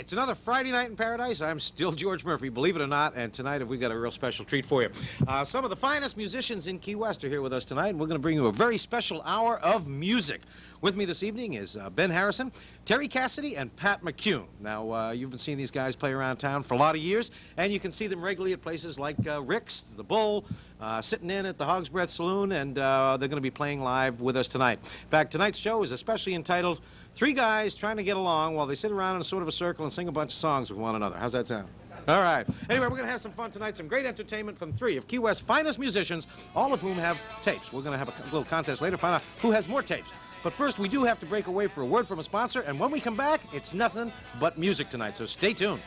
It's another Friday night in paradise. I'm still George Murphy, believe it or not, and tonight we've got a real special treat for you. Some of the finest musicians in Key West are here with us tonight, and we're going to bring you a very special hour of music. With me this evening is Ben Harrison, Terry Cassidy, and Pat McCune. Now, you've been seeing these guys play around town for a lot of years, and you can see them regularly at places like Rick's, The Bull, sitting in at the Hog's Breath Saloon, and they're going to be playing live with us tonight. In fact, tonight's show is especially entitled Three Guys Trying to Get Along While They Sit Around in a Sort of a Circle and Sing a Bunch of Songs with One Another. How's that sound? All right. Anyway, we're going to have some fun tonight, some great entertainment from three of Key West's finest musicians, all of whom have tapes. We're going to have a little contest later, find out who has more tapes. But first, we do have to break away for a word from a sponsor, and when we come back, it's nothing but music tonight, so stay tuned.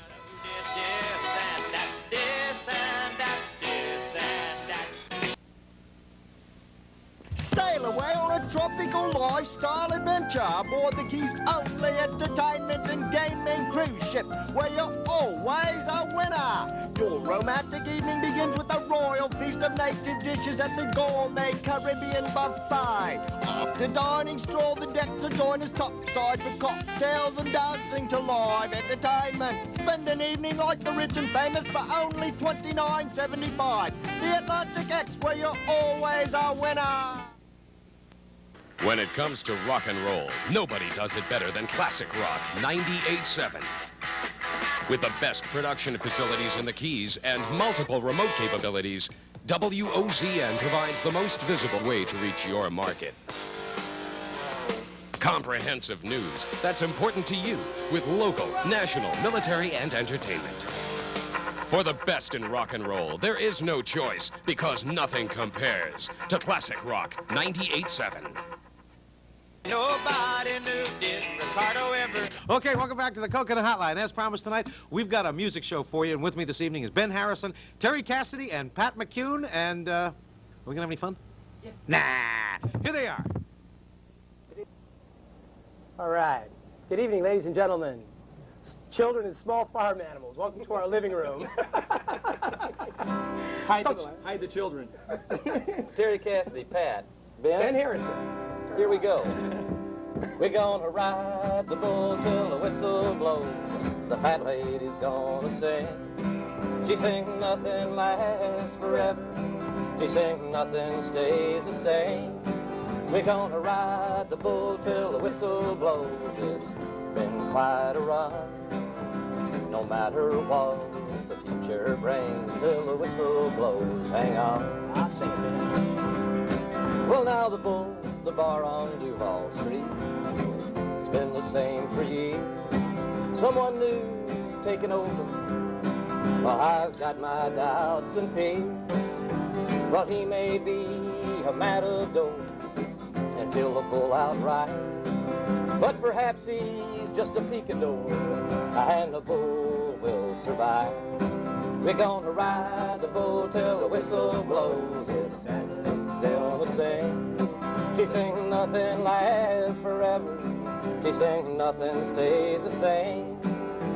Sail away on a tropical lifestyle adventure aboard the Key's only entertainment and gaming cruise ship, where you're always a winner. Your romantic evening begins with a royal feast of native dishes at the gourmet Caribbean buffet. After dining, stroll the decks or join us topside for cocktails and dancing to live entertainment. Spend an evening like the rich and famous for only $29.75. The Atlantic X, where you're always a winner. When it comes to rock and roll, nobody does it better than Classic Rock 98.7. With the best production facilities in the Keys and multiple remote capabilities, WOZN provides the most visible way to reach your market. Comprehensive news that's important to you with local, national, military, and entertainment. For the best in rock and roll, there is no choice because nothing compares to Classic Rock 98.7. Nobody knew this Ricardo ever. Okay, welcome back to the Coconut Hotline. As promised tonight, we've got a music show for you, and with me this evening is Ben Harrison, Terry Cassidy, and Pat McCune, and, are we gonna have any fun? Yeah. Nah! Here they are. All right. Good evening, ladies and gentlemen. Children and small farm animals. Welcome to our living room. Hide the children. Terry Cassidy, Pat, Ben Harrison. Here we go. We're gonna ride the bull till the whistle blows. The fat lady's gonna sing. She sing nothing lasts forever. She sing nothing stays the same. We're gonna ride the bull till the whistle blows. It's been quite a ride. No matter what the future brings, till the whistle blows. Hang on, I'll sing it, Ben. well, now the bull, the bar on Duval Street, it's been the same for years. Someone new's taken over. Well, I've got my doubts and fears. Well, he may be a matador until the bull outright, but perhaps he's just a picador, and the bull will survive. We're gonna ride the bull till the whistle blows. It's gonna sing. She sing nothing lasts forever. She sing nothing stays the same.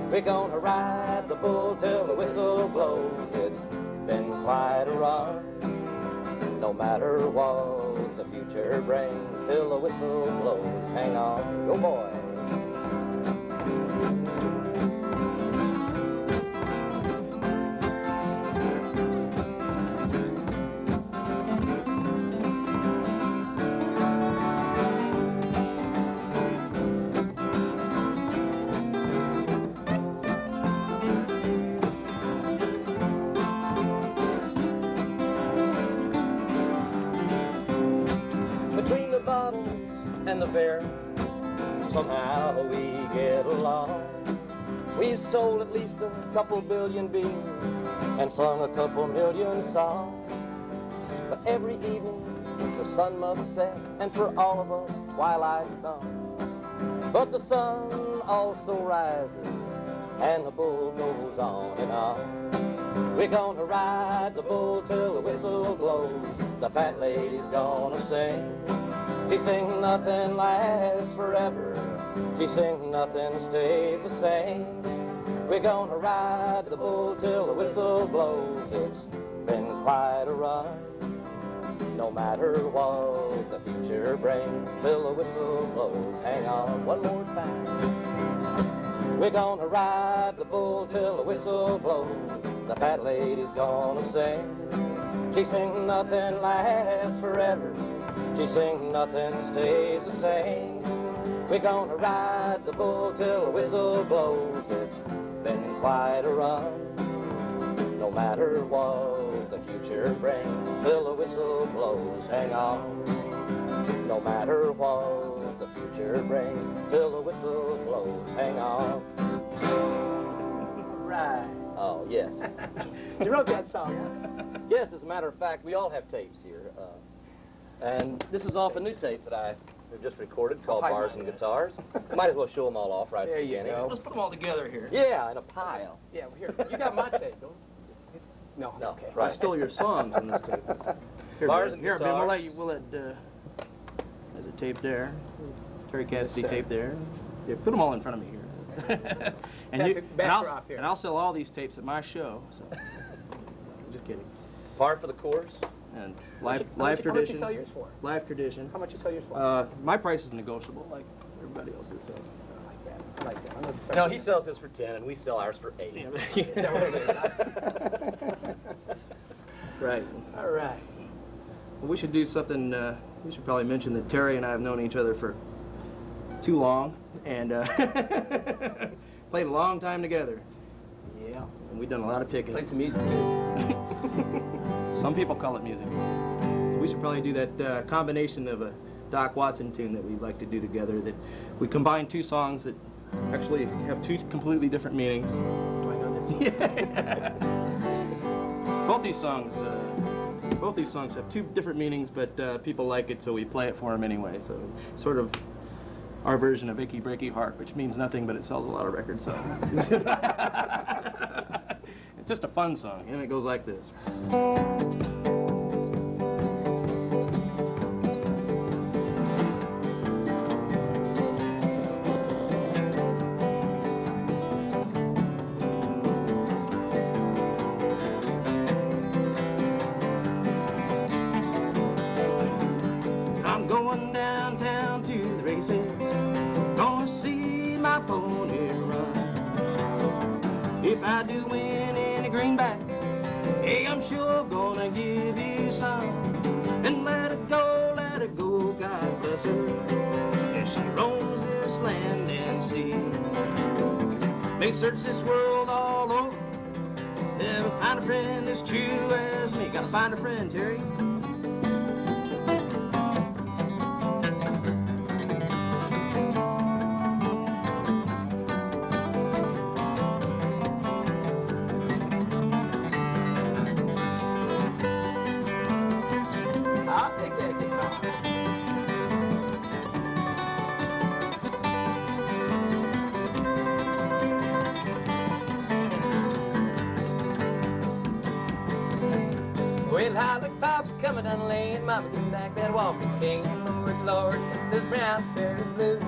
We're gonna ride the bull till the whistle blows. It's been quite a run. No matter what the future brings, till the whistle blows. Hang on, go boy. And the bear, somehow we get along. We've sold at least a couple billion beers and sung a couple million songs. But every evening the sun must set, and for all of us twilight comes. But the sun also rises and the bull goes on and on. We're gonna ride the bull till the whistle blows. The fat lady's gonna sing. She sing nothing lasts forever. She sing nothing stays the same. We're gonna ride the bull till the whistle blows. It's been quite a run. No matter what the future brings, till the whistle blows. Hang on one more time. We're gonna ride the bull till the whistle blows. The fat lady's gonna sing. She sing nothing lasts forever. She sing nothing stays the same. We're gonna ride the bull till the whistle blows. It's been quite a run. No matter what the future brings, till the whistle blows, hang on. No matter what the future brings, till the whistle blows, hang on. Right. Oh, yes. You wrote that song, huh? Yes, as a matter of fact, we all have tapes here. And this is off a new tape that I have just recorded called Bars and Guitars. Might as well show them all off right at the beginning. Let's put them all together here. Yeah, in a pile. Yeah, well, here. You got my tape, don't you? No, okay. Right. I stole your songs in this tape. Here, Bars Ben. and Here, Ben, Guitars. we'll let there's a tape there. Terry Cassidy tape there. Yeah, put them all in front of me here. That's a backdrop here. And I'll sell all these tapes at my show. So. Just kidding. Par for the course. And How live much tradition. you sell yours for? Live tradition. How much you sell yours for? My price is negotiable, like everybody else's. So. I like that. I like that. I know the No, he sells his for 10 and we sell ours for 8. Yeah. Is that what it is? Right. All right. Well, we should do something. We should probably mention that Terry and I have known each other for too long, and played a long time together. Yeah. And we've done a lot of picking. Played some music too. Some people call it music. So we should probably do that combination of a Doc Watson tune that we like to do together. That we combine two songs that actually have two completely different meanings. Do I know this? Yeah. Both these songs have two different meanings, but people like it, so we play it for them anyway. So sort of our version of Icky Breaky Heart, which means nothing, but it sells a lot of records. So it's just a fun song, and it goes like this. I'm going downtown to the races, gonna see my pony run. If I do win any greenback, hey, I'm sure gonna give you some. And let it go, God bless her, as she roams this land and sea. May search this world all over, never find a friend as true as me. Gotta find a friend, Terry. I'll take that guitar. Well, I look Papa coming down the lane, Mama doing back that walking cane. Lord, Lord, this brown fairy blues.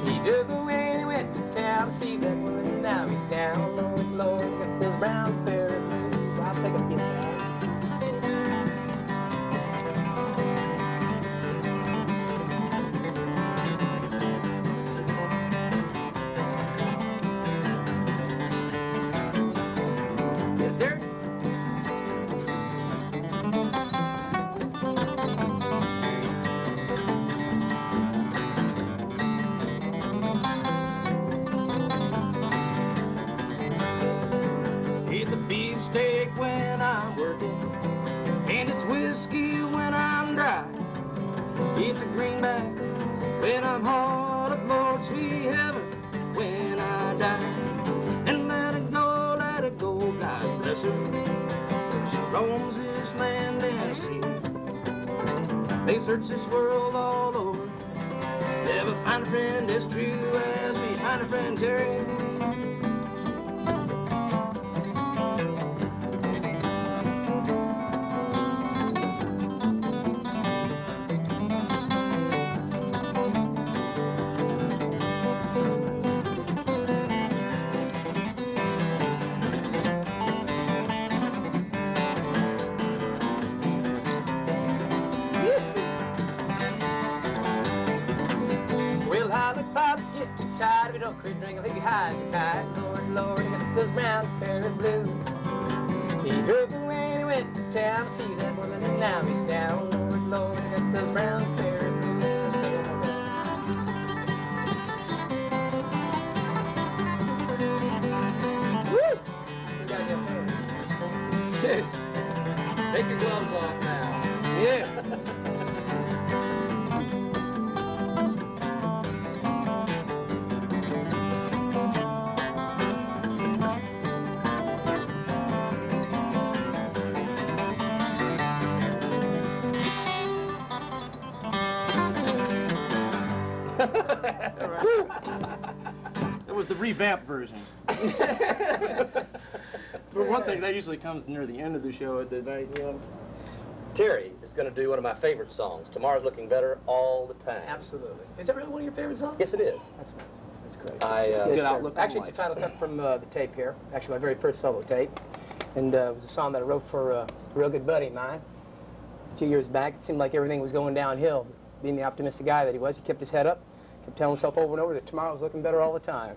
He took away and he went to town to see that woman. Now he's down, Lord, Lord, got this brown fairy blues. I'll take a guitar. Yes, sir. It's a beefsteak when I'm working, and it's whiskey when I'm dry. It's a greenback when I'm hard up, Lord, sweet heaven, when I die. And let it go, God bless her. She roams this land and sea. They search this world all over, never find a friend as true as me. Find a friend, Terry. Well, how did Papa get to tired, if you don't quit drinking, leave you high as a kite. Lord, Lord, he got those brown fairy blues. He drove away and he went to town to see that woman, and now he's down. Lord, Lord, he got those brown fairy blues. Woo! We gotta get there. Take your gloves off now. Yeah. That was the revamped version. For one thing, that usually comes near the end of the show at the night, you know. Terry is going to do one of my favorite songs. Tomorrow's Looking Better all the time. Absolutely. Is that really one of your favorite songs? Yes, it is. That's great. Good Yes, outlook on actually, it's a life. title cut from the tape here. Actually, my very first solo tape. And it was a song that I wrote for a real good buddy of mine. A few years back, it seemed like everything was going downhill. Being the optimistic guy that he was, he kept his head up, kept telling himself over and over that tomorrow's looking better all the time.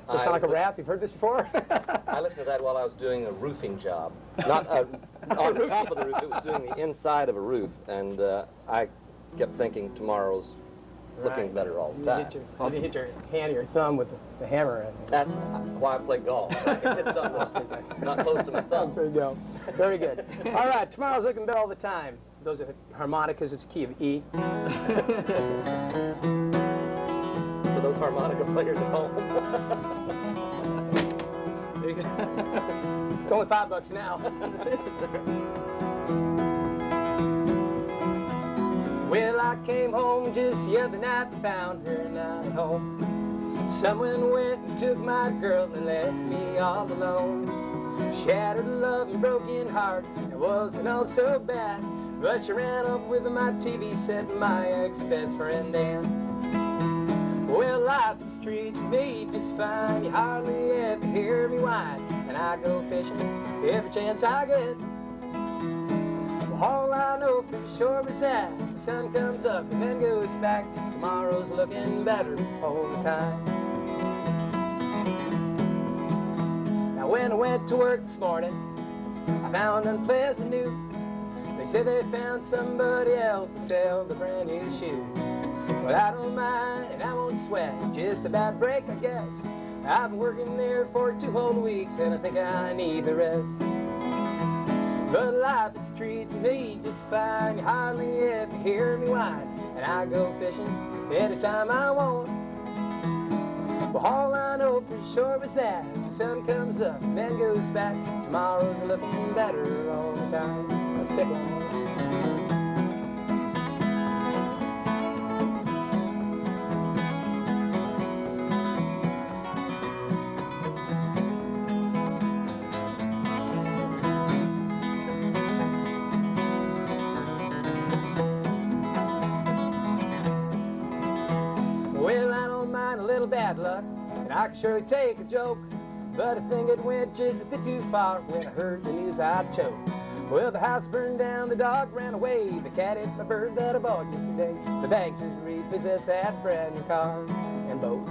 Does it sound like a rap? You've heard this before? I listened to that while I was doing a roofing job. Not on the top of the roof, it was doing the inside of a roof. And I kept thinking tomorrow's looking better all the time. You hit your hand or your thumb with the hammer. And That's why I play golf. I can hit something that's not close to my thumb. there you go. Very good. All right, tomorrow's looking better all the time. Those are harmonicas, it's key of E. For those harmonica players at home. There you go. It's only $5 now. Well, I came home just the other night and found her not at home. Someone went and took my girl and left me all alone. Shattered love and broken heart, it wasn't all so bad. But she ran up with my TV set and my ex-best friend Dan. Well, life is treating me just fine. You hardly ever hear me whine. And I go fishing every chance I get. Well, all I know for sure is that the sun comes up and then goes back. Tomorrow's looking better all the time. Now when I went to work this morning, I found unpleasant news. They said they found somebody else to sell the brand new shoes. But I don't mind and I won't sweat, just a bad break I guess. I've been working there for 2 whole weeks and I think I need the rest. But life is treating me just fine, you hardly ever hear me whine. And I go fishing anytime I want. Well, all I know for sure is that the sun comes up and then goes back. Tomorrow's looking better all the time. Let's pick one. Well, I don't mind a little bad luck, and I can surely take a joke. But I think it went just a bit too far when I heard the news I'd choke. Well, the house burned down, the dog ran away, the cat ate my bird that I bought yesterday. The bank just repossessed that brand new car and boat.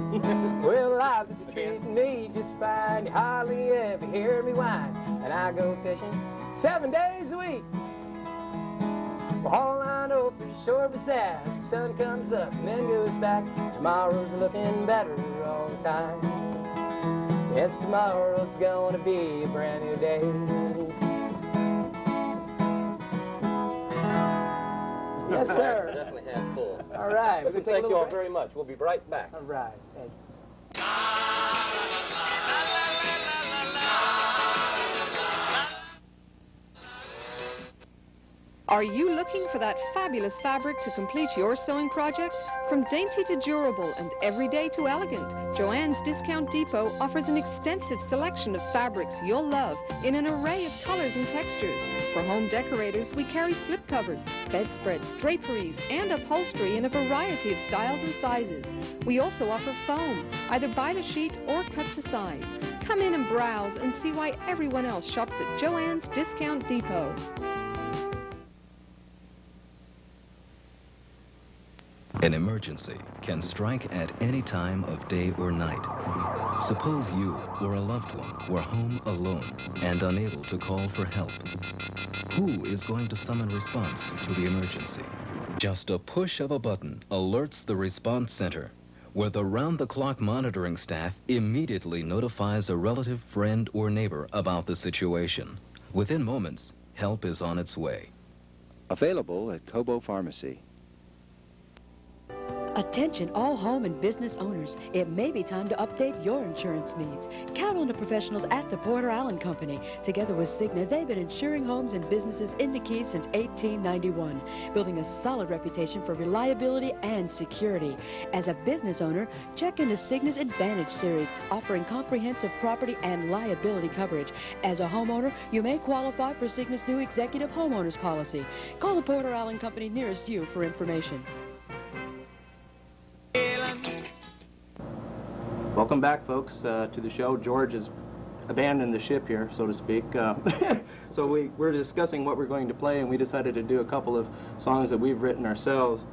Well, life is treating me just fine, you hardly ever hear me whine. And I go fishing 7 days a week. Well, all I know for sure is that the sun comes up and then goes back. Tomorrow's looking better all the time. Yes, tomorrow's gonna be a brand new day. Yes, sir. Definitely had full. All right. Listen, thank you all very much. We'll be right back. All right. Thank you. Are you looking for that fabulous fabric to complete your sewing project? From dainty to durable and everyday to elegant, Joann's Discount Depot offers an extensive selection of fabrics you'll love in an array of colors and textures. For home decorators, we carry slipcovers, bedspreads, draperies, and upholstery in a variety of styles and sizes. We also offer foam, either by the sheet or cut to size. Come in and browse and see why everyone else shops at Joann's Discount Depot. An emergency can strike at any time of day or night. Suppose you or a loved one were home alone and unable to call for help. Who is going to summon response to the emergency? Just a push of a button alerts the response center, where the round-the-clock monitoring staff immediately notifies a relative, friend, or neighbor about the situation. Within moments, help is on its way. Available at Cobo Pharmacy. Attention all home and business owners. It may be time to update your insurance needs. Count on the professionals at the Porter Allen Company. Together with Cigna, they've been insuring homes and businesses in the Keys since 1891, building a solid reputation for reliability and security. As a business owner, check into Cigna's Advantage Series, offering comprehensive property and liability coverage. As a homeowner, you may qualify for Cigna's new Executive Homeowners Policy. Call the Porter Allen Company nearest you for information. Welcome back, folks, to the show. George has abandoned the ship here, so to speak. So we're discussing what we're going to play, and we decided to do a couple of songs that we've written ourselves.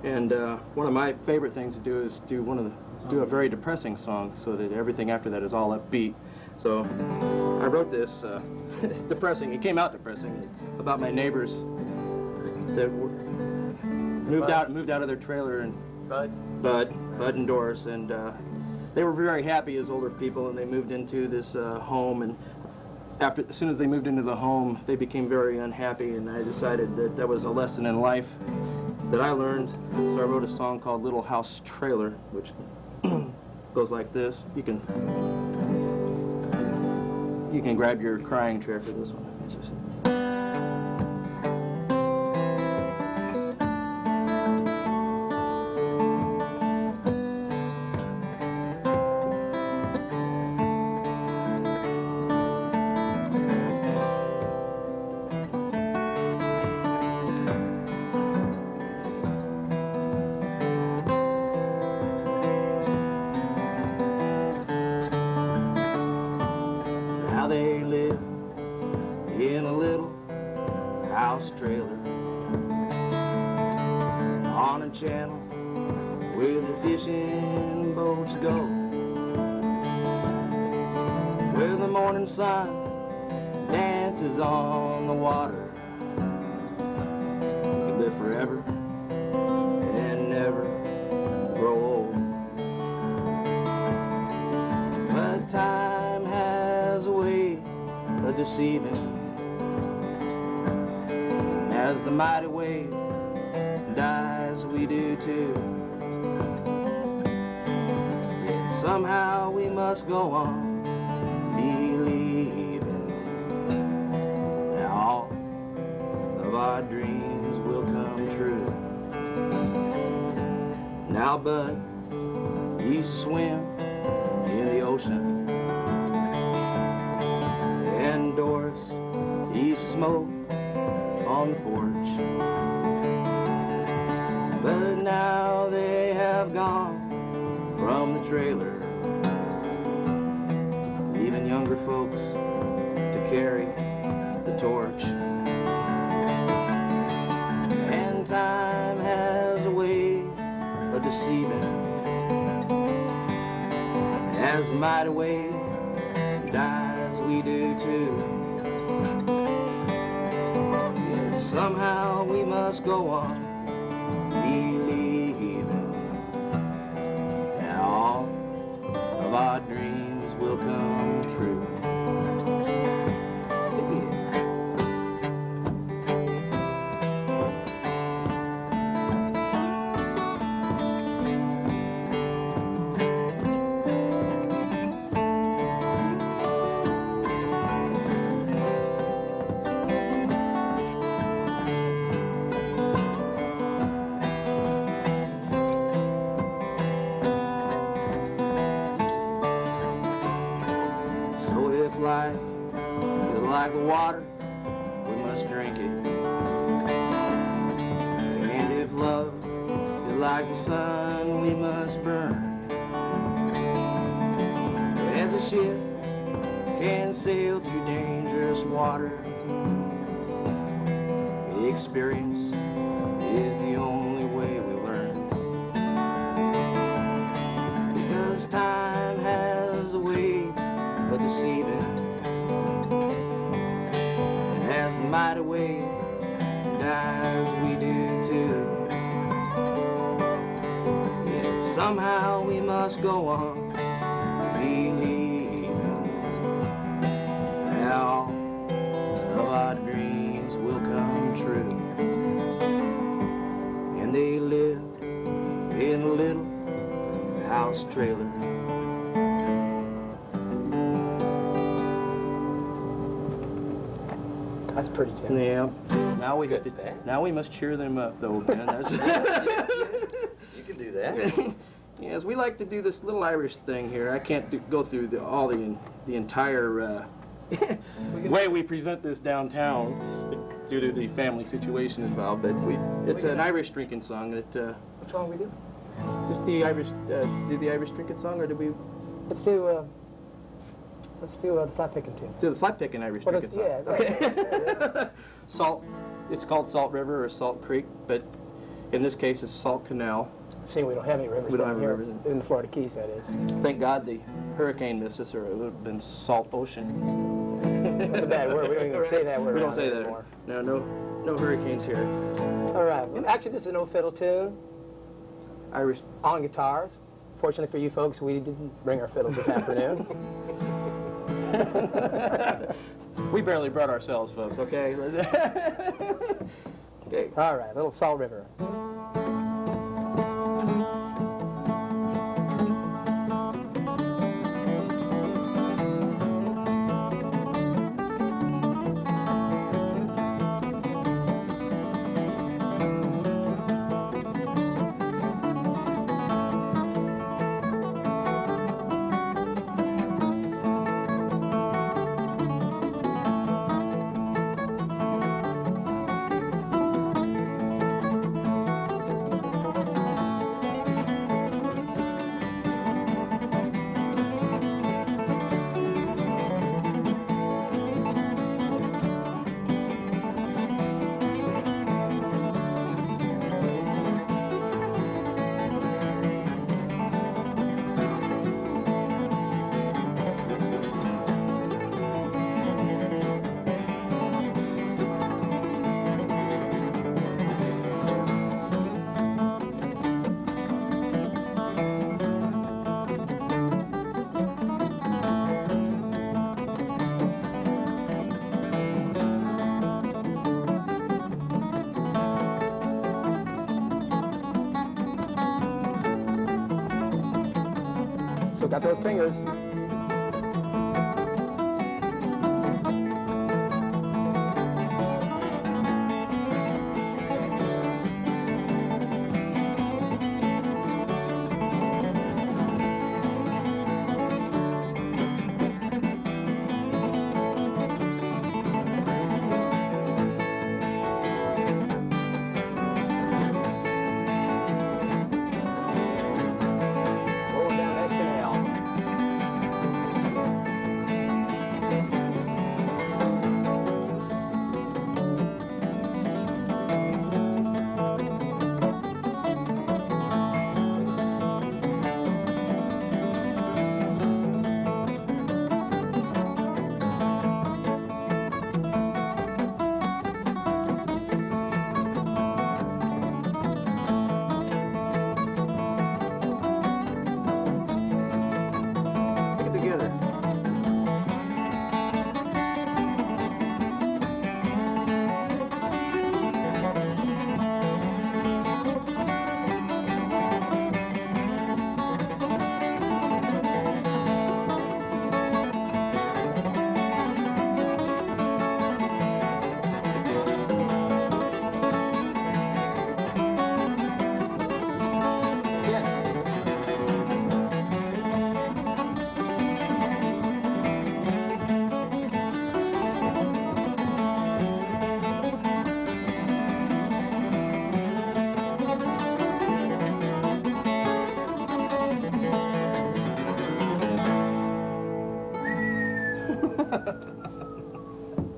And one of my favorite things to do is do a very depressing song, so that everything after that is all upbeat. So I wrote this depressing. It came out depressing, about my neighbors that moved out of their trailer, and Bud and Doris, and they were very happy as older people, and they moved into this home, and as soon as they moved into the home, they became very unhappy, and I decided that that was a lesson in life that I learned. So I wrote a song called Little House Trailer, which goes like this. You can grab your crying chair for this one. They live in a little house trailer on a channel where the fishing boats go, where the morning sun dances on the water. You can live forever and never grow old. But time has a way of deceiving, as the mighty wave dies, we do too. Yet somehow we must go on believing that all of our dreams will come true. Now Bud used to swim in the ocean, and Doris used to smoke on the porch. But now they have gone from the trailer, leaving younger folks to carry the torch. And time has a way of deceiving, as the mighty wave dies, we do too. Yet somehow we must go on believing that all of our dreams will come true. Life is like water, we must drink it. And if love is like the sun, we must burn. As a ship can sail through dangerous water, experience is the only way we learn. somehow we must go on believing how of our dreams will come true. And they lived in a little house trailer. That's pretty gentle. Yeah. Now we have to. Now we must cheer them up, though, Ben. That's You can do that. yes, we like to do this little Irish thing here. I can't go through the entire way we present this downtown due to the family situation involved. But it's an Irish drinking song that. Which one we do? Just the Irish. Do the Irish drinking song, or do we? Let's do the flat picking tune. Do the flat picking Irish drinking song. Yeah. Okay. Salt. It's called Salt River or Salt Creek, but in this case it's Salt Canal. See, we don't have any rivers. We don't have here, rivers in the Florida Keys, that is. Thank God the hurricane missed us, or it would have been Salt Ocean. That's a bad word. We don't even say that word. We don't say that anymore. No hurricanes here. All right. And actually, this is an old fiddle tune. Irish on guitars. Fortunately for you folks, we didn't bring our fiddles this afternoon. We barely brought ourselves, folks. Okay. Okay. All right. Little Salt River. So got those fingers.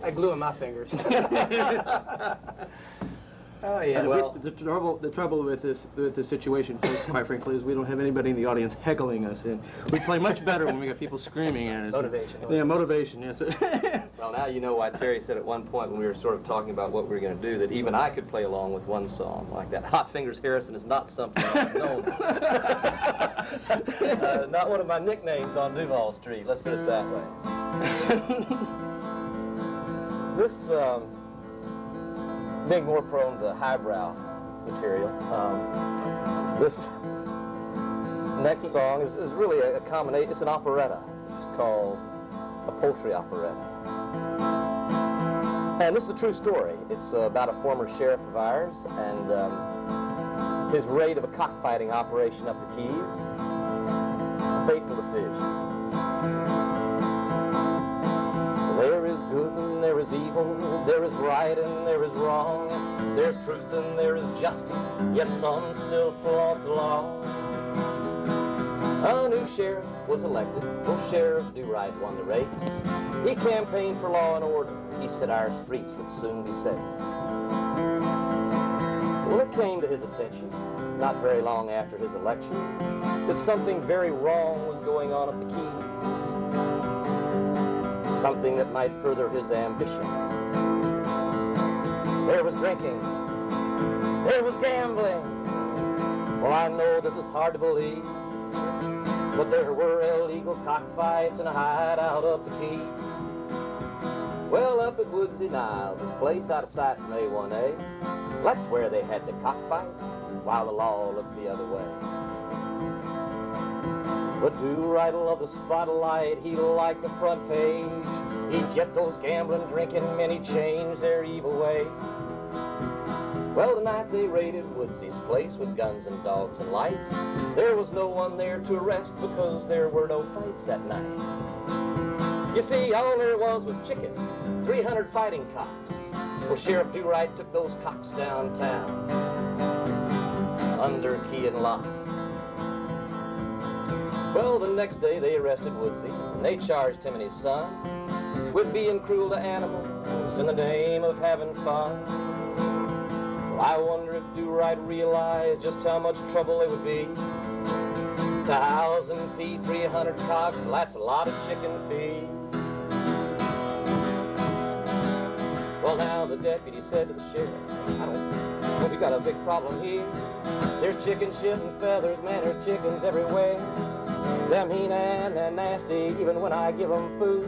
I glue in my fingers. Oh, yeah, well... The trouble with this situation, folks, quite frankly, is we don't have anybody in the audience heckling us, and we play much better when we got people screaming at us. Motivation. Yeah, motivation, yes. Well, now you know why Terry said at one point when we were sort of talking about what we were going to do that even I could play along with one song like that. Hot Fingers Harrison is not something I've known. Not one of my nicknames on Duval Street, let's put it that way. This, being more prone to highbrow material, this next song is really a combination. It's an operetta. It's called a poultry operetta. And this is a true story. It's about a former sheriff of ours and his raid of a cockfighting operation up the Keys. A fateful decision. There is good and there is evil, there is right and there is wrong, there's truth and there is justice, yet some still flaunt the law. A new sheriff was elected, well, Sheriff Do Right won the race. He campaigned for law and order, he said our streets would soon be safe. Well, it came to his attention, not very long after his election, that something very wrong was going on at the Keys. Something that might further his ambition. There was drinking. There was gambling. Well, I know this is hard to believe, but there were illegal cockfights in a hideout up the Key. Well, up at Woodsy Niles, this place out of sight from A1A, that's where they had the cockfights, while the law looked the other way. But Do-Right loved the spotlight, he liked the front page. He'd get those gambling, drinking men, he'd change their evil way. Well, the night they raided Woodsy's place with guns and dogs and lights, there was no one there to arrest because there were no fights that night. You see, all there was chickens, 300 fighting cocks. Well, Sheriff Do-Right took those cocks downtown, under key and lock. Well, the next day they arrested Woodsy, and they charged him and his son with being cruel to animals in the name of having fun. Well, I wonder if Do-Right realized just how much trouble it would be. 1,000 feet, 300 cocks, well, that's a lot of chicken feed. Well, now the deputy said to the sheriff, well, we got a big problem here. There's chicken shit and feathers, man, there's chickens everywhere. They're mean and they're nasty, even when I give them food.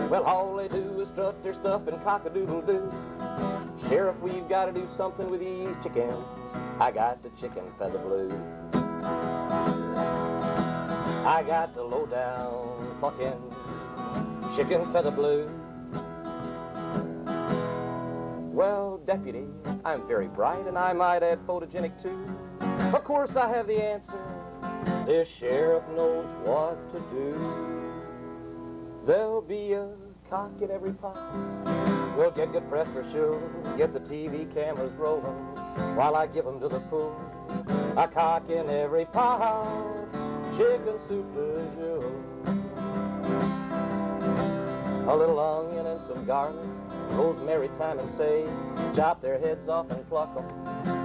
Well, all they do is strut their stuff and cock-a-doodle-doo. Sheriff, we've got to do something with these chickens. I got the chicken feather blue. I got the low-down fucking chicken feather blue. Well, deputy, I'm very bright and I might add photogenic too. Of course I have the answer. This sheriff knows what to do. There'll be a cock in every pot. We'll get good press for sure. Get the TV cameras rolling while I give them to the pool. A cock in every pot. Chicken soup du jour. A little onion and some garlic, rosemary, thyme, and sage. Chop their heads off and pluck them.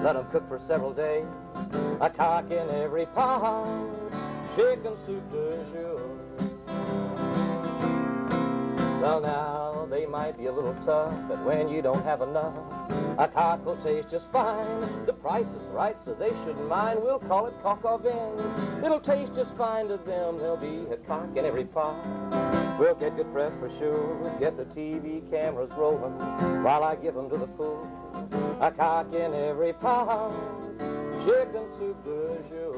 Let them cook for several days. A cock in every pot. Chicken soup du jour. Well, now, they might be a little tough, but when you don't have enough, a cock will taste just fine. The price is right, so they shouldn't mind. We'll call it cock au vin. It'll taste just fine to them. There'll be a cock in every pot. We'll get good press for sure. Get the TV cameras rolling while I give them to the pool. A cock in every pot. Chicken soup du jour.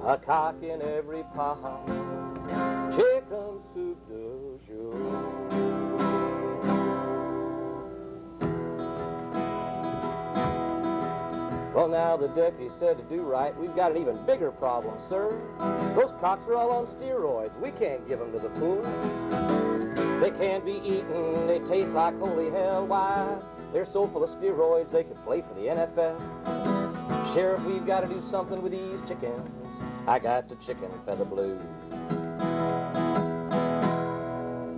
A cock in every pot. Chicken soup du jour. Well, now the deputy said to Do-Right, we've got an even bigger problem, sir. Those cocks are all on steroids. We can't give them to the pool. They can't be eaten. They taste like holy hell. Why? They're so full of steroids they could play for the NFL. Sheriff, we've got to do something with these chickens. I got the chicken feather blue.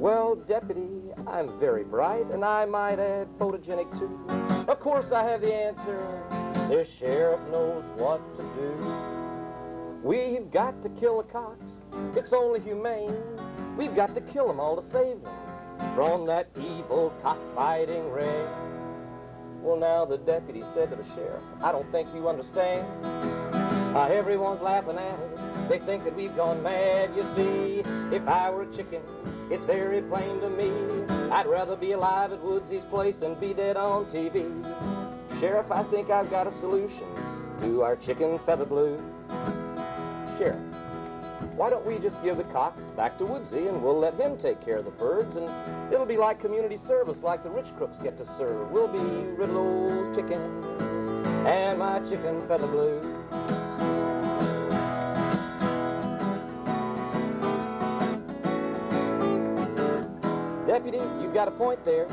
Well, Deputy, I'm very bright, and I might add photogenic too. Of course I have the answer. The sheriff knows what to do. We've got to kill the cocks. It's only humane. We've got to kill them all to save them from that evil cockfighting ring. Well, now the deputy said to the sheriff, I don't think you understand. Everyone's laughing at us. They think that we've gone mad. You see, if I were a chicken, it's very plain to me. I'd rather be alive at Woodsy's place and be dead on TV. Sheriff, I think I've got a solution to our chicken feather blue. Sheriff, why don't we just give the cocks back to Woodsy and we'll let him take care of the birds, and it'll be like community service like the rich crooks get to serve. We'll be rid of those chickens and my chicken feather blue. Deputy, you've got a point there.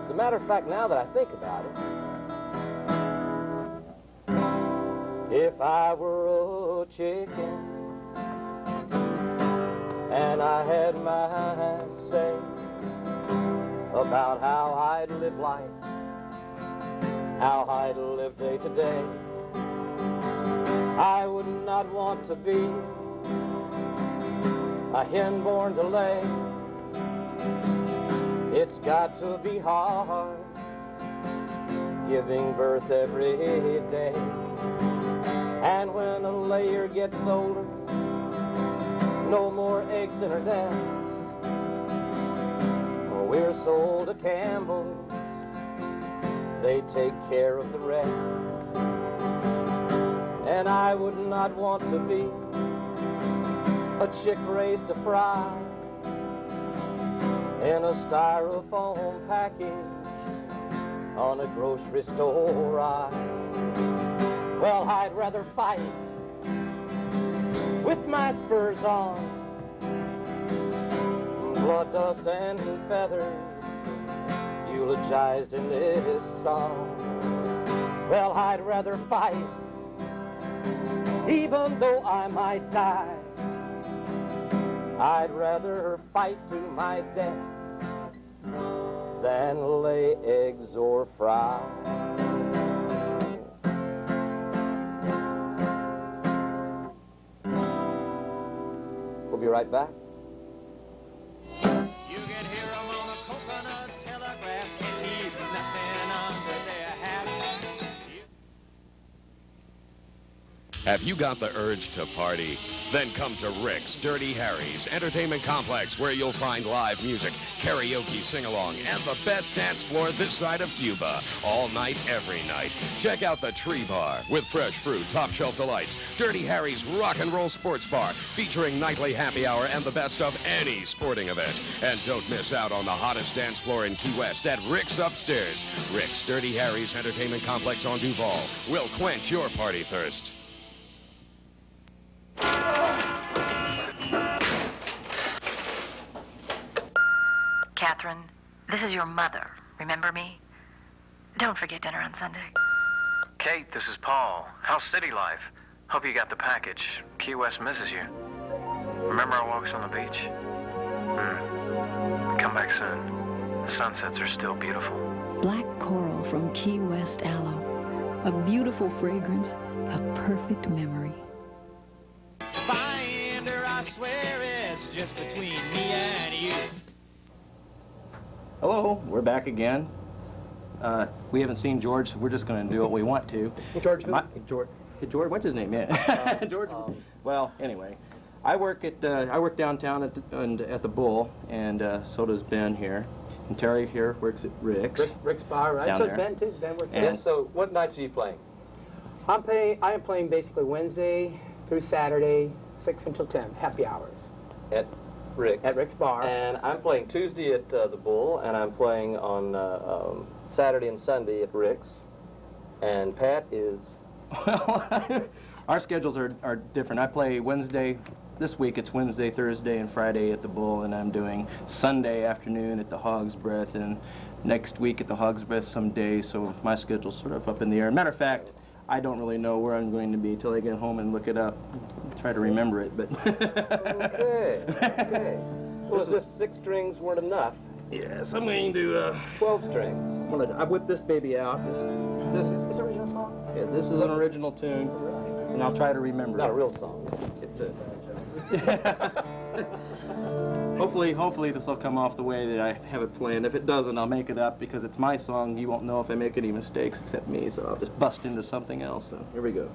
As a matter of fact, now that I think about it, if I were a chicken and I had my say about how I'd live life, how I'd live day to day, I would not want to be a hen born to lay. It's got to be hard giving birth every day. And when a layer gets older, no more eggs in her nest. We're sold to Campbell's, they take care of the rest. And I would not want to be a chick raised to fry in a styrofoam package on a grocery store aisle. Well, I'd rather fight with my spurs on, blood, dust, and feathers eulogized in this song. Well, I'd rather fight, even though I might die. I'd rather fight to my death than lay eggs or fry. We'll be right back. You can hear them on the coconut telegraph. Can't keep nothing under their hat. Have you got the urge to party? Then come to Rick's Dirty Harry's Entertainment Complex, where you'll find live music, karaoke sing-along, and the best dance floor this side of Cuba. All night, every night. Check out the Tree Bar with fresh fruit, top-shelf delights. Dirty Harry's Rock and Roll Sports Bar, featuring nightly happy hour and the best of any sporting event. And don't miss out on the hottest dance floor in Key West at Rick's Upstairs. Rick's Dirty Harry's Entertainment Complex on Duval will quench your party thirst. Catherine, this is your mother. Remember me? Don't forget dinner on Sunday. Kate, this is Paul. How's city life? Hope you got the package. Key West misses you. Remember our walks on the beach? Come back soon. The sunsets are still beautiful. Black coral from Key West aloe. A beautiful fragrance, a perfect memory. Find her, I swear it's just between me and you. Hello, we're back again. We haven't seen George. We're just going to do what we want to. George who? George, what's his name? Yeah. George. Well, anyway, I work downtown at the Bull, and so does Ben here. And Terry here works at Rick's. Rick's Bar, right? So it's Ben too. Ben works Yes, so what nights are you playing? I am playing basically Wednesday through Saturday, 6 until 10, happy hours. At Rick's. At Rick's Bar. And I'm playing Tuesday at the Bull, and I'm playing on Saturday and Sunday at Rick's. And Pat is... Well, our schedules are different. I play Wednesday. This week it's Wednesday, Thursday, and Friday at the Bull, and I'm doing Sunday afternoon at the Hog's Breath, and next week at the Hog's Breath some days, so my schedule's sort of up in the air. Matter of fact, I don't really know where I'm going to be till I get home and look it up, try to remember it, but... Okay. Well, as if 6 strings weren't enough. Yes, I'm going to 12 strings. I whipped this baby out. This is This original song? Yeah, this is an original tune, and I'll try to remember. It's not a real song. It's a. Hopefully this will come off the way that I have it planned. If it doesn't, I'll make it up because it's my song. You won't know if I make any mistakes except me, so I'll just bust into something else. So here we go.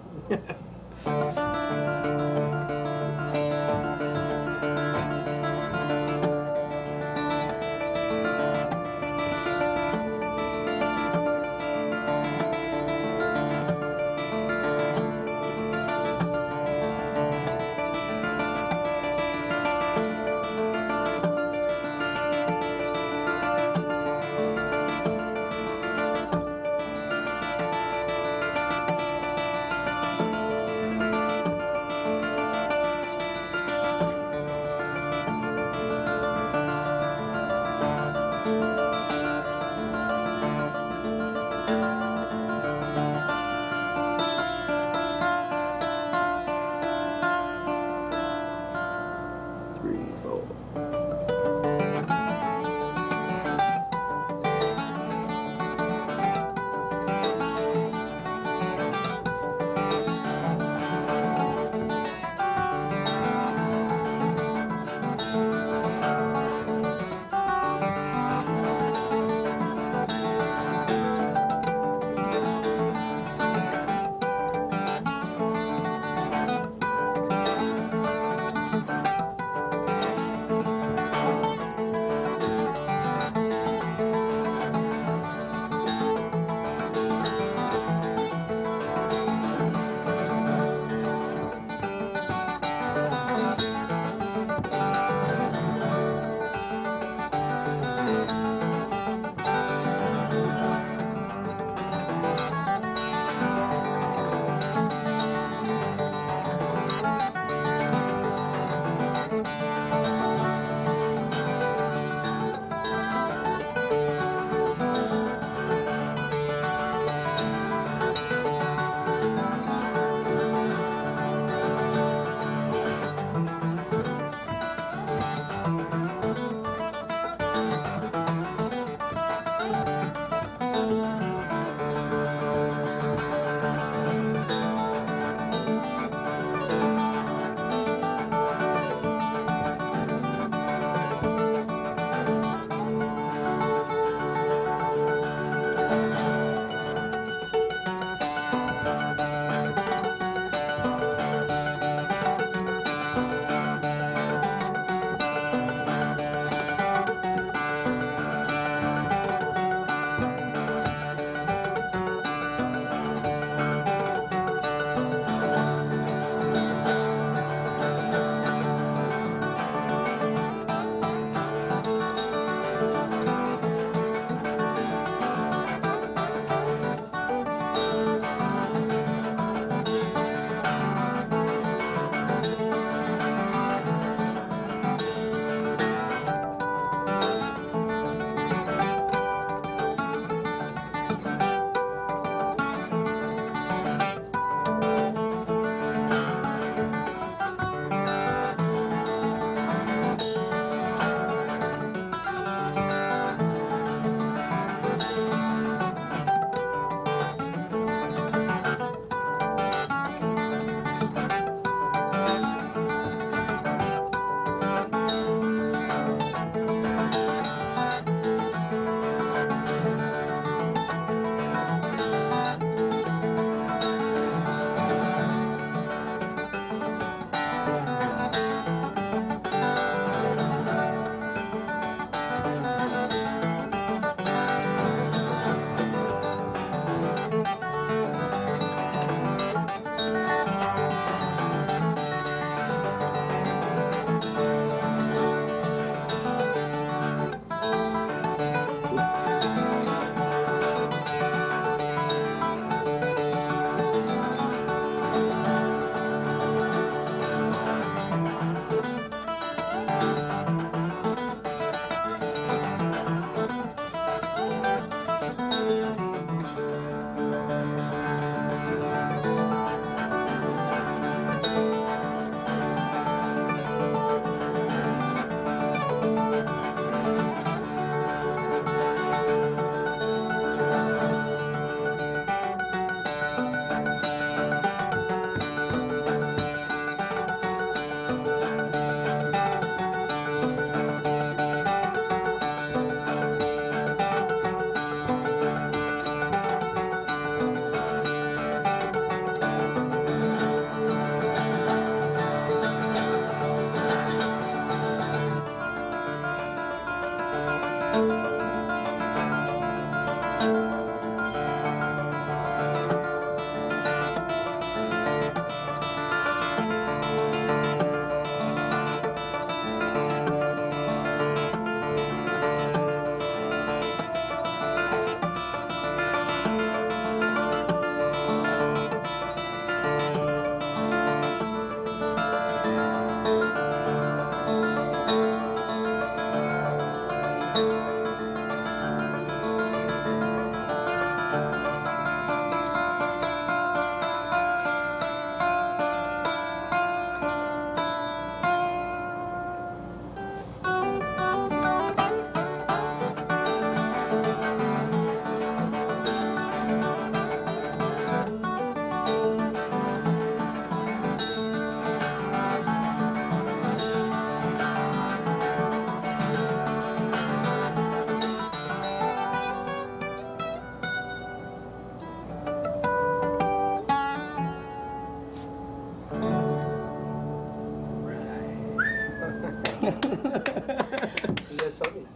He does something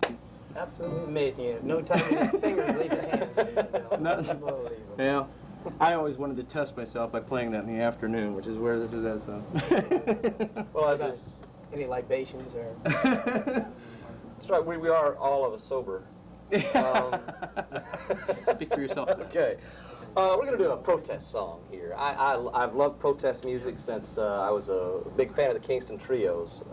absolutely amazing. You have no time when his fingers leave his hands. Unbelievable. Yeah. I always wanted to test myself by playing that in the afternoon, which is where this is at, so. Well, I guess any libations or... That's right, we are all of us sober. Speak for yourself. Okay. We're going to do a protest song here. I've loved protest music since I was a big fan of the Kingston Trios.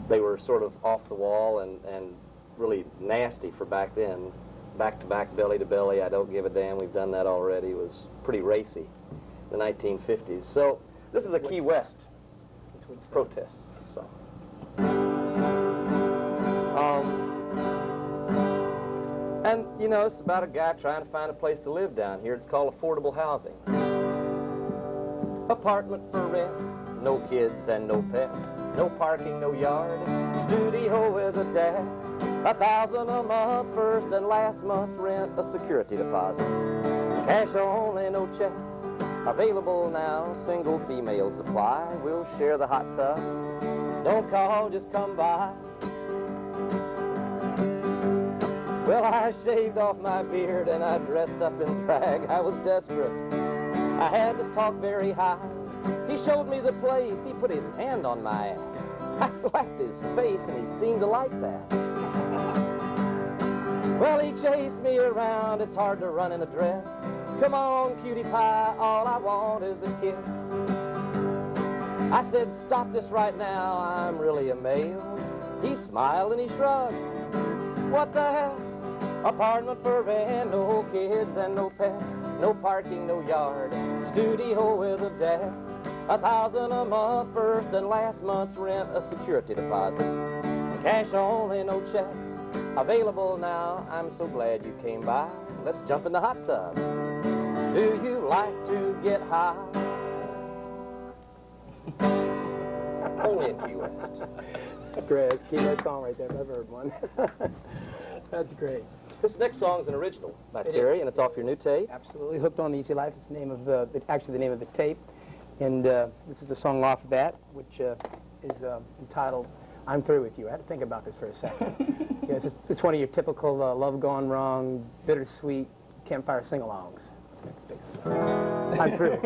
They were sort of off the wall and really nasty for back then. Back to back, belly to belly, I don't give a damn, we've done that already. It was pretty racy in the 1950s. So this is a Key West protest song. And, you know, it's about a guy trying to find a place to live down here. It's called affordable housing. Apartment for rent, no kids and no pets, no parking, no yard, studio with a deck, $1,000 a month, first and last month's rent, a security deposit, cash only, no checks, available now, single female supply, we'll share the hot tub, don't call, just come by. Well, I shaved off my beard and I dressed up in drag. I was desperate. I had to talk very high. He showed me the place. He put his hand on my ass. I slapped his face and he seemed to like that. Well, he chased me around. It's hard to run in a dress. Come on, cutie pie. All I want is a kiss. I said, stop this right now. I'm really a male. He smiled and he shrugged. What the hell? Apartment for rent, no kids and no pets, no parking, no yard, studio with a deck, $1,000 a month, first and last month's rent, a security deposit, cash only, no checks, available now. I'm so glad you came by. Let's jump in the hot tub. Do you like to get high? Only in Key West. Great, that's a Key West song right there. I've heard one. That's great. This next song is an original by Terry, and it's off your new tape. Absolutely, Hooked on Easy Life is the name of actually the name of the tape, and this is the song off of that, which is entitled "I'm Through with You." I had to think about this for a second. Yeah, it's one of your typical love gone wrong, bittersweet campfire sing-alongs. I'm through.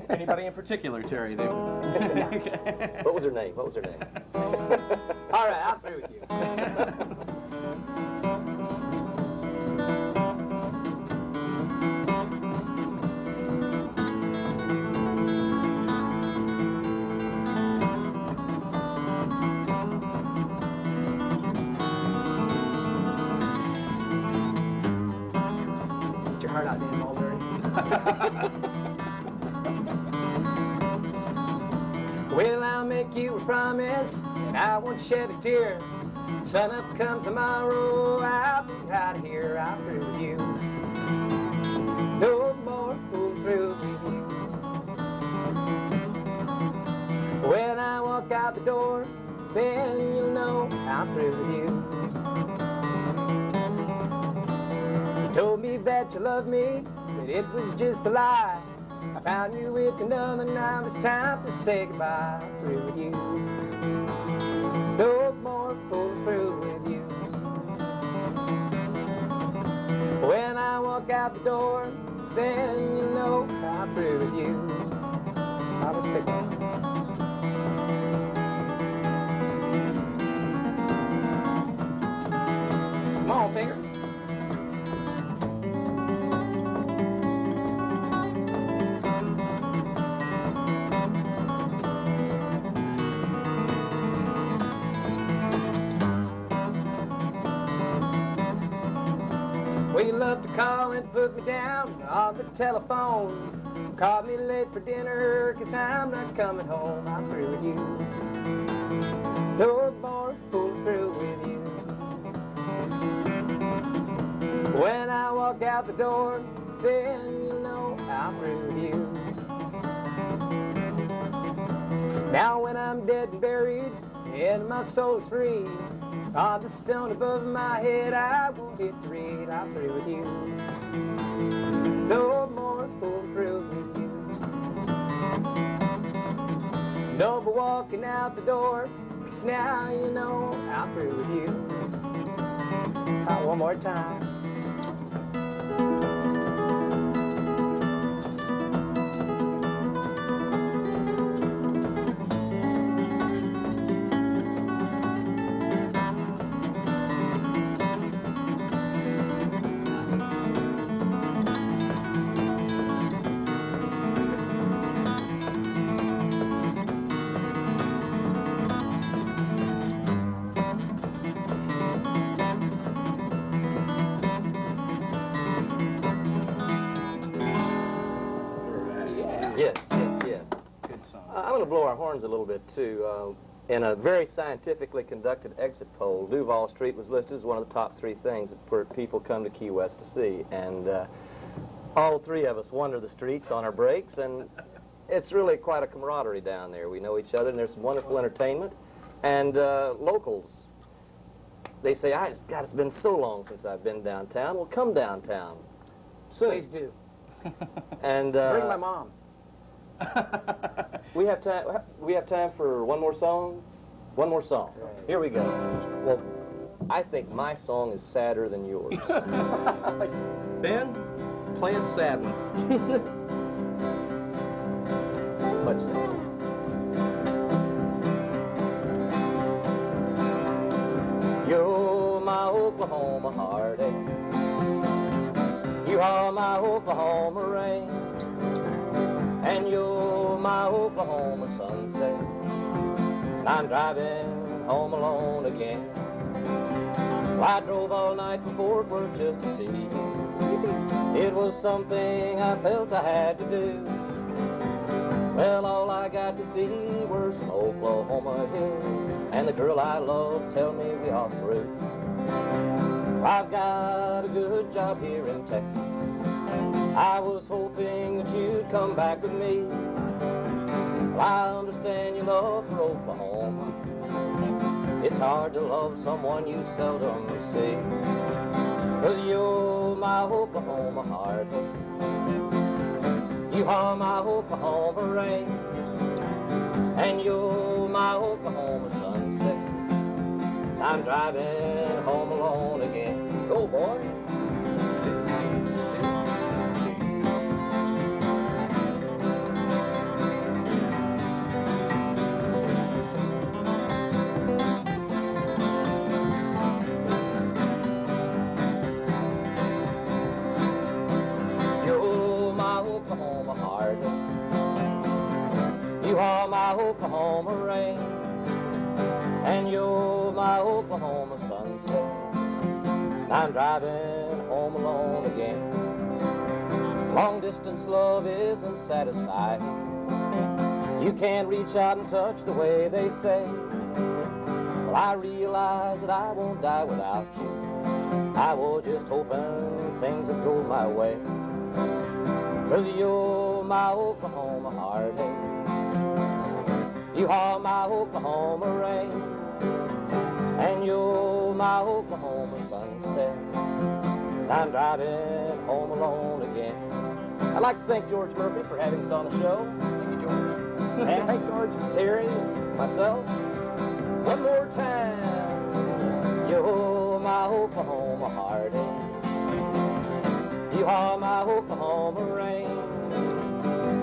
Anybody in particular, Terry? What was her name? What was her name? All right, I'm through with you. Heart out, Dan Mulberry. Well, I'll make you a promise, and I won't shed a tear. Sun up come tomorrow, I'll be out of here, I'm through with you. No more fooling through with you. When I walk out the door, then you'll know I'm through with you. Told me that you loved me, but it was just a lie. I found you with another, now it's time to say goodbye. I'm through with you. No more fooling through with you. When I walk out the door, then you know I'm through with you. Now let's pick one. Come on, fingers. Well, you love to call and put me down on the telephone. Call me late for dinner, 'cause I'm not coming home. I'm through with you. No more fooling through with you. When I walk out the door, then you know I'm through with you. Now when I'm dead and buried, and my soul's free, on the stone above my head, I won't get to read. I'm through with you. No more fooling through with you. No more walking out the door, 'cause 'cause now you know I'm through with you. One more time. Yes, yes, yes. Good song. I'm going to blow our horns a little bit, too. In a very scientifically conducted exit poll, Duval Street was listed as one of the top 3 things where people come to Key West to see. And all 3 of us wander the streets on our breaks, and it's really quite a camaraderie down there. We know each other, and there's some wonderful entertainment. And locals, they say, God, it's been so long since I've been downtown. Well, come downtown soon. Please do. And bring my mom. We have time. We have time for one more song. One more song. Right. Here we go. Well, I think my song is sadder than yours. Ben, play a sad one. Much sadder. You're my Oklahoma heartache. You are my Oklahoma rain. And you're my Oklahoma sunset. And I'm driving home alone again. Well, I drove all night from Fort Worth just to see you. It was something I felt I had to do. Well, all I got to see were some Oklahoma hills, and the girl I love tell me we are through. I've got a good job here in Texas. I was hoping that you'd come back with me. Well, I understand your love for Oklahoma. It's hard to love someone you seldom see. 'Cause you're my Oklahoma heartache. You are my Oklahoma rain. And you're my Oklahoma sunset. I'm driving home alone again. Go, boy. You are my Oklahoma rain, and you're my Oklahoma sunset. I'm driving home alone again. Long distance love isn't satisfying. You can't reach out and touch the way they say. Well, I realize that I won't die without you. I was just hoping things would go my way. 'Cause you're my Oklahoma heartache. You are my Oklahoma rain. And you're my Oklahoma sunset. I'm driving home alone again. I'd like to thank George Murphy for having us on the show. Thank you, George. And Thank George. Terry, myself. One more time. You're my Oklahoma heartache. You are my Oklahoma rain.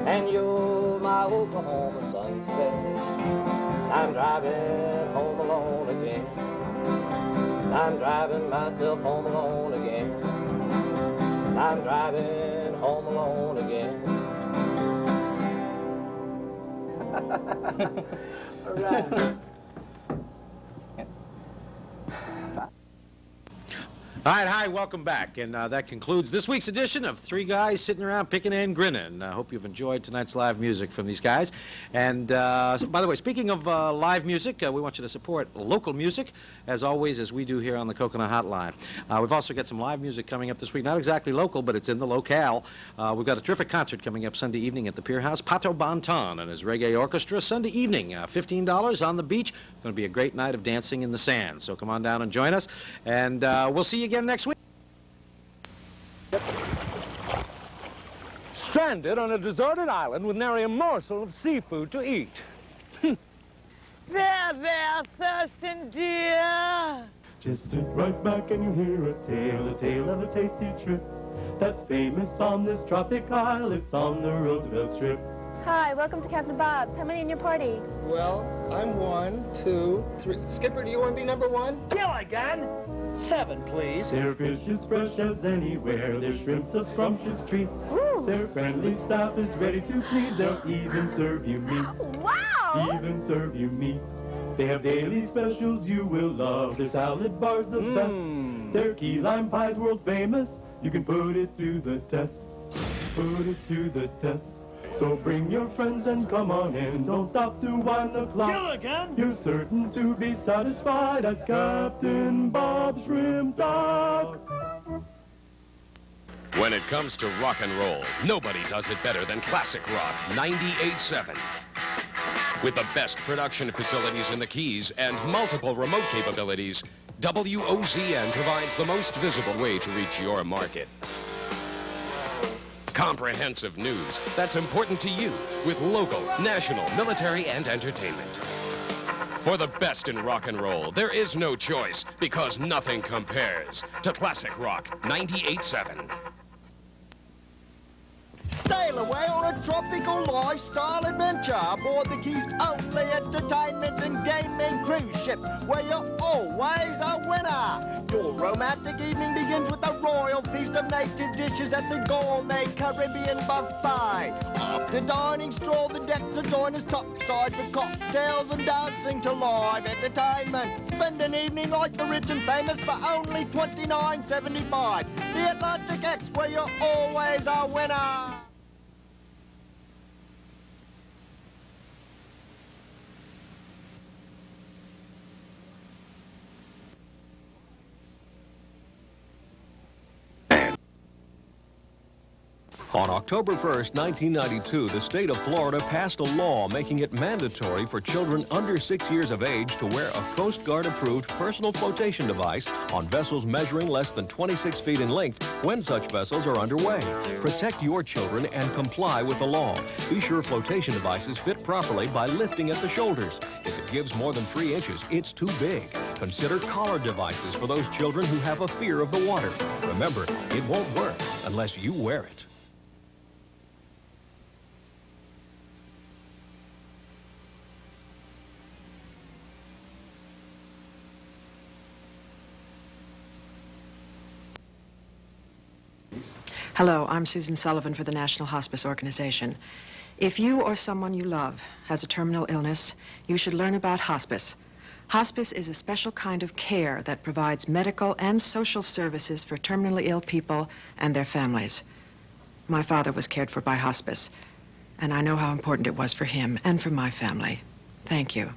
And you're my Oklahoma sunset. I'm driving home alone again. I'm driving myself home alone again. I'm driving home alone again. All right. All right, hi, welcome back. And that concludes this week's edition of Three Guys Sitting Around Picking and Grinning. I hope you've enjoyed tonight's live music from these guys. And so, by the way, speaking of live music, we want you to support local music, as always, as we do here on the Coconut Hotline. We've also got some live music coming up this week. Not exactly local, but it's in the locale. We've got a terrific concert coming up Sunday evening at the Pier House. Pato Bonton and his reggae orchestra, Sunday evening, $15 on the beach. It's going to be a great night of dancing in the sand. So come on down and join us. And we'll see you again next week. Stranded on a deserted island with nary a morsel of seafood to eat. There, Thurston dear. Just sit right back and you hear a tale of a tasty trip that's famous on this tropic isle. It's on the Roosevelt Strip. Hi, welcome to Captain Bob's. How many in your party? Well, I'm 1, 2, 3. Skipper, do you want to be number 1? Gilligan! 7, please. Their fish is fresh as anywhere. Their shrimp's a scrumptious treat. Their friendly staff is ready to please. They'll even serve you meat. Wow! Even serve you meat. They have daily specials you will love. Their salad bar's the best. Their key lime pie's world famous. You can put it to the test. Put it to the test. So bring your friends and come on in. Don't stop to wind the clock. Gilligan! You're certain to be satisfied at Captain Bob's Shrimp Dock. When it comes to rock and roll, nobody does it better than Classic Rock 98.7. With the best production facilities in the Keys and multiple remote capabilities, WOZN provides the most visible way to reach your market. Comprehensive news that's important to you with local, national, military, and entertainment. For the best in rock and roll, there is no choice because nothing compares to Classic Rock 98.7. Sail away on a tropical lifestyle adventure aboard the Keys' only entertainment and gaming cruise ship, where you're always a winner. Your romantic evening begins with a royal feast of native dishes at the gourmet Caribbean buffet. After dining, stroll the decks and join us topside for cocktails and dancing to live entertainment. Spend an evening like the rich and famous for only $29.75. The Atlantic X, where you're always a winner. On October 1st, 1992, the state of Florida passed a law making it mandatory for children under 6 years of age to wear a Coast Guard-approved personal flotation device on vessels measuring less than 26 feet in length when such vessels are underway. Protect your children and comply with the law. Be sure flotation devices fit properly by lifting at the shoulders. If it gives more than 3 inches, it's too big. Consider collar devices for those children who have a fear of the water. Remember, it won't work unless you wear it. Hello, I'm Susan Sullivan for the National Hospice Organization. If you or someone you love has a terminal illness, you should learn about hospice. Hospice is a special kind of care that provides medical and social services for terminally ill people and their families. My father was cared for by hospice, and I know how important it was for him and for my family. Thank you.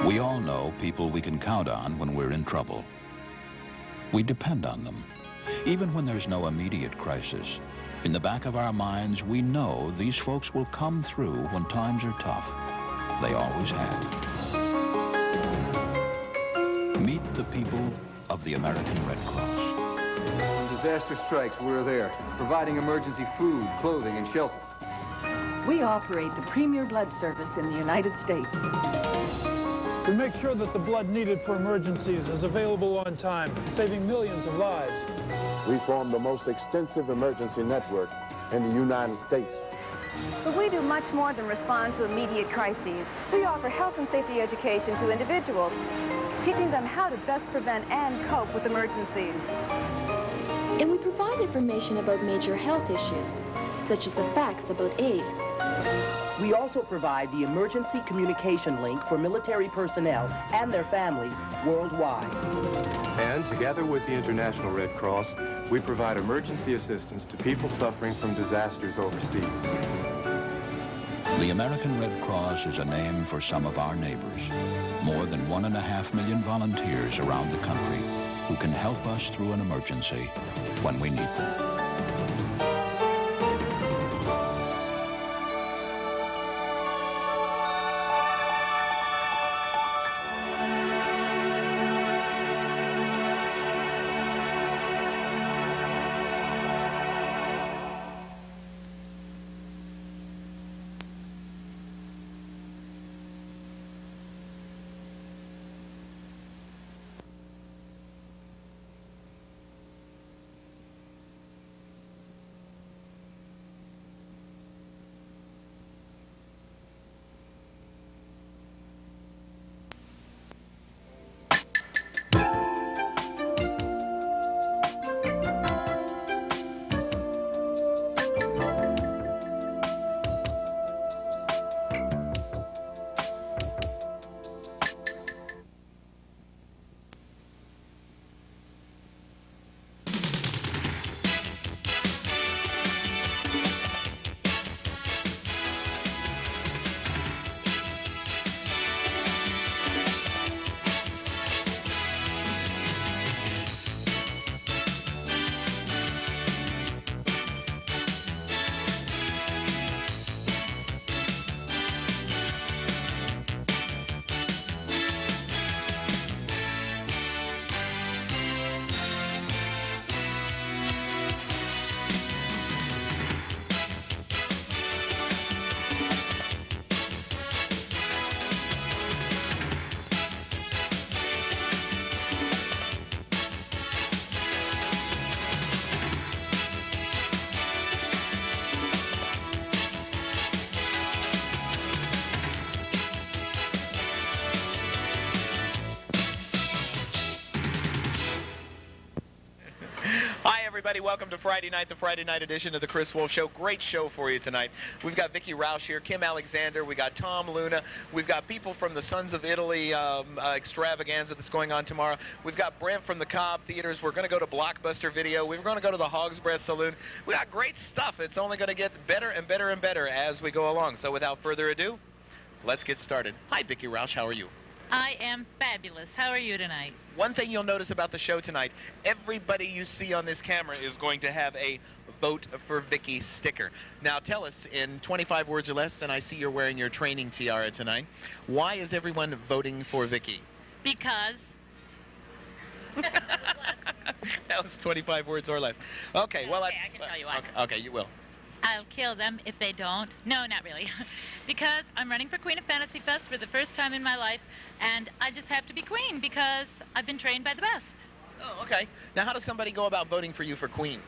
We all know people we can count on when we're in trouble. We depend on them, even when there's no immediate crisis. In the back of our minds, we know these folks will come through when times are tough. They always have. Meet the people of the American Red Cross. When disaster strikes, we're there, providing emergency food, clothing, and shelter. We operate the premier blood service in the United States. We make sure that the blood needed for emergencies is available on time, saving millions of lives. We form the most extensive emergency network in the United States. But we do much more than respond to immediate crises. We offer health and safety education to individuals, teaching them how to best prevent and cope with emergencies. And we provide information about major health issues, such as the facts about AIDS. We also provide the emergency communication link for military personnel and their families worldwide. And together with the International Red Cross, we provide emergency assistance to people suffering from disasters overseas. The American Red Cross is a name for some of our neighbors. More than 1.5 million volunteers around the country who can help us through an emergency when we need them. everybody. Welcome to Friday night, the Friday night edition of the Chris Wolf Show. Great show for you tonight. We've got Vicky Roush here, Kim Alexander, we got Tom Luna, we've got people from the Sons of Italy extravaganza that's going on tomorrow. We've got Brent from the Cobb Theaters. We're going to go to Blockbuster Video. We're going to go to the Hog's Breath Saloon. We got great stuff. It's only going to get better and better and better as we go along. So without further ado, let's get started. Hi, Vicky Roush. How are you? I am fabulous. How are you tonight? One thing you'll notice about the show tonight, everybody you see on this camera is going to have a Vote for Vicky sticker. Now tell us in 25 words or less, and I see you're wearing your training tiara tonight, why is everyone voting for Vicky? Because. That was 25 words or less. Okay, well, I can tell you why. Okay, you will. I'll kill them if they don't. No, not really. Because I'm running for Queen of Fantasy Fest for the first time in my life, and I just have to be queen because I've been trained by the best. Oh, okay. Now, how does somebody go about voting for you for queen?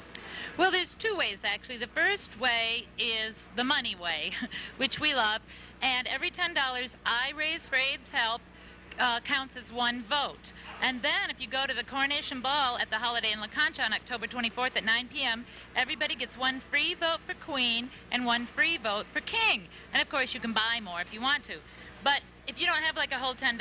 Well, there's two ways, actually. The first way is the money way, which we love, and every $10 I raise for AIDS help counts as one vote. And then if you go to the Coronation Ball at the Holiday Inn La Concha on October 24th at 9 p.m., everybody gets one free vote for Queen and one free vote for King. And of course, you can buy more if you want to. But if you don't have like a whole $10,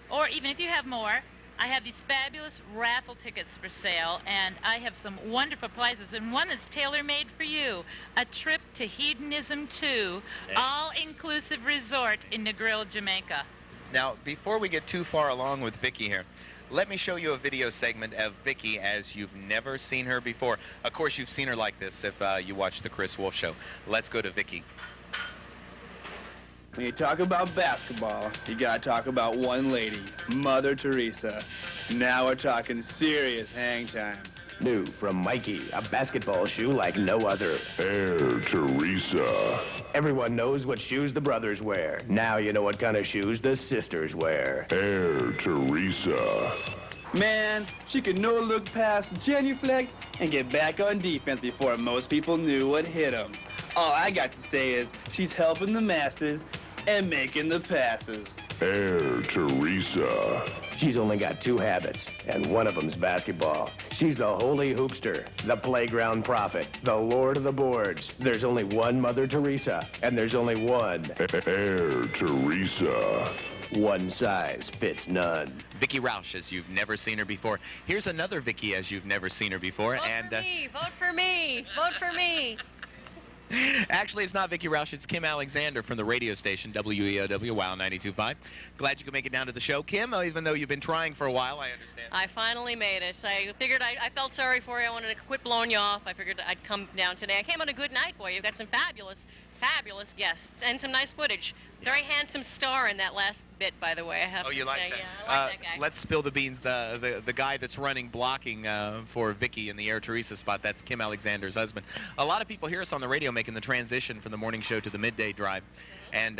or even if you have more, I have these fabulous raffle tickets for sale, and I have some wonderful prizes, and one that's tailor-made for you, a trip to Hedonism 2, all-inclusive resort in Negril, Jamaica. Now, before we get too far along with Vicky here, let me show you a video segment of Vicky as you've never seen her before. Of course, you've seen her like this if you watch the Chris Wolf Show. Let's go to Vicky. When you talk about basketball, you gotta talk about one lady, Mother Teresa. Now we're talking serious hang time. New from Mikey, a basketball shoe like no other. Air Teresa. Everyone knows what shoes the brothers wear. Now you know what kind of shoes the sisters wear. Air Teresa. Man, she could no-look past genuflect and get back on defense before most people knew what hit them. All I got to say is she's helping the masses and making the passes. Air Teresa. She's only got two habits, and one of them's basketball. She's the holy hoopster, the playground prophet, the lord of the boards. There's only one Mother Teresa, and there's only one Air Teresa. One size fits none. Vicky Roush, as you've never seen her before. Here's another Vicky as you've never seen her before. Vote for me, vote for me, vote for me. Actually, it's not Vicky Roush. It's Kim Alexander from the radio station, WEOW, WOW 92.5. Glad you could make it down to the show. Kim, even though you've been trying for a while, I understand. I finally made it. I figured I felt sorry for you. I wanted to quit blowing you off. I figured I'd come down today. I came on a good night for you. You've got some fabulous guests and some nice footage. Very handsome star in that last bit, by the way. I have you to like say. that? Yeah, I like that guy. Let's spill the beans. The guy that's running blocking for Vicky in the Air Teresa spot, that's Kim Alexander's husband. A lot of people hear us on the radio making the transition from the morning show to the midday drive. And